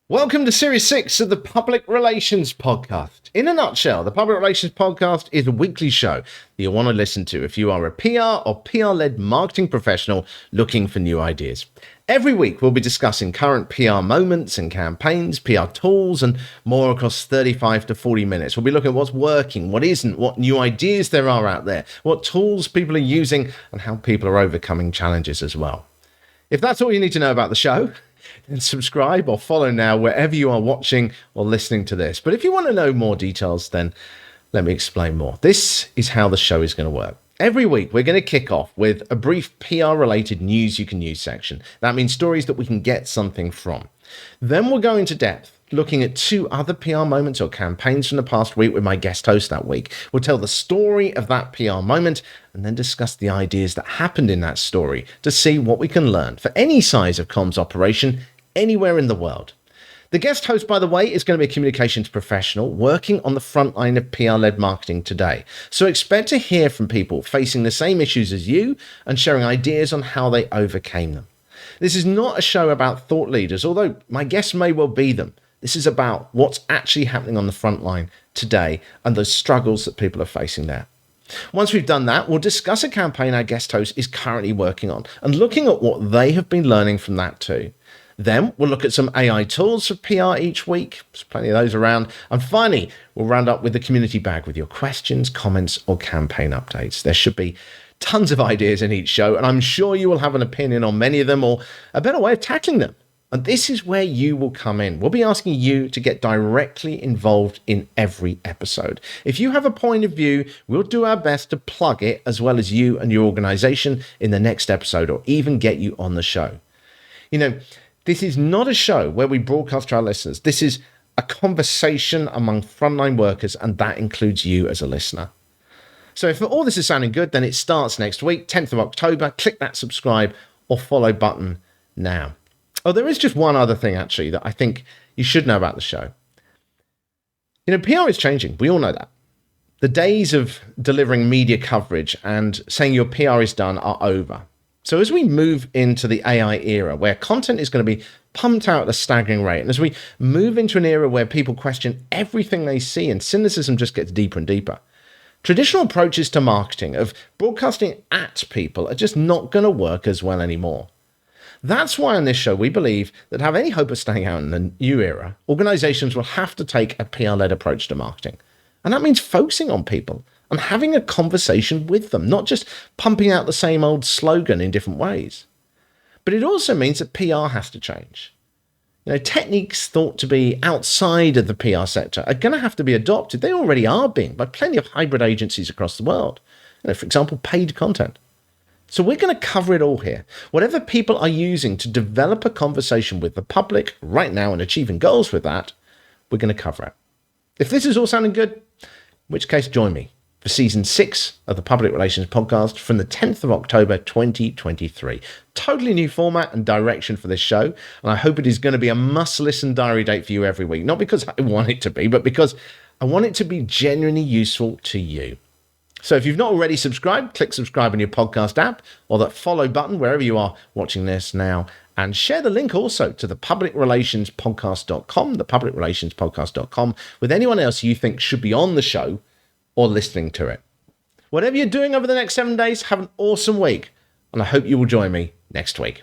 Welcome to Series 6 of the Public Relations Podcast. In a nutshell, the Public Relations Podcast is a weekly show that you'll want to listen to if you are a PR or PR-led marketing professional looking for new ideas. Every week, we'll be discussing current PR moments and campaigns, PR tools, and more across 35 to 40 minutes. We'll be looking at what's working, what isn't, what new ideas there are out there, what tools people are using, and how people are overcoming challenges as well. If that's all you need to know about the show, then subscribe or follow now wherever you are watching or listening to this. But if you want to know more details, then let me explain more. This is how the show is going to work. Every week, we're going to kick off with a brief PR-related news you can use section. That means stories that we can get something from. Then we'll go into depth, looking at two other PR moments or campaigns from the past week with my guest host that week. We'll tell the story of that PR moment and then discuss the ideas that happened in that story to see what we can learn for any size of comms operation anywhere in the world. The guest host, by the way, is going to be a communications professional working on the front line of PR-led marketing today. So expect to hear from people facing the same issues as you and sharing ideas on how they overcame them. This is not a show about thought leaders, although my guests may well be them. This is about what's actually happening on the front line today and the struggles that people are facing there. Once we've done that, we'll discuss a campaign our guest host is currently working on and looking at what they have been learning from that too. Then we'll look at some AI tools for PR each week. There's plenty of those around. And finally, we'll round up with the community bag with your questions, comments, or campaign updates. There should be tons of ideas in each show, and I'm sure you will have an opinion on many of them or a better way of tackling them. And this is where you will come in. We'll be asking you to get directly involved in every episode. If you have a point of view, we'll do our best to plug it as well as you and your organization in the next episode or even get you on the show. You know, this is not a show where we broadcast to our listeners. This is a conversation among frontline workers, and that includes you as a listener. So if all this is sounding good, then it starts next week, 10th of October. Click that subscribe or follow button now. Oh, there is just one other thing, actually, that I think you should know about the show. You know, PR is changing. We all know that. The days of delivering media coverage and saying your PR is done are over. So as we move into the AI era, where content is going to be pumped out at a staggering rate, and as we move into an era where people question everything they see and cynicism just gets deeper and deeper, traditional approaches to marketing of broadcasting at people are just not going to work as well anymore. That's why on this show, we believe that to have any hope of staying out in the new era, organizations will have to take a PR-led approach to marketing. And that means focusing on people and having a conversation with them, not just pumping out the same old slogan in different ways. But it also means that PR has to change. You know, techniques thought to be outside of the PR sector are going to have to be adopted. They already are being by plenty of hybrid agencies across the world. You know, for example, paid content. So we're going to cover it all here. Whatever people are using to develop a conversation with the public right now and achieving goals with that, we're going to cover it. If this is all sounding good, in which case join me for season 6 of the Public Relations Podcast from the 10th of October 2023. Totally new format and direction for this show, and I hope it is going to be a must-listen diary date for you every week. Not because I want it to be, but because I want it to be genuinely useful to you. So if you've not already subscribed, click subscribe in your podcast app or that follow button wherever you are watching this now, and share the link also to the publicrelationspodcast.com, the publicrelationspodcast.com, with anyone else you think should be on the show or listening to it. Whatever you're doing over the next 7 days, have an awesome week, and I hope you will join me next week.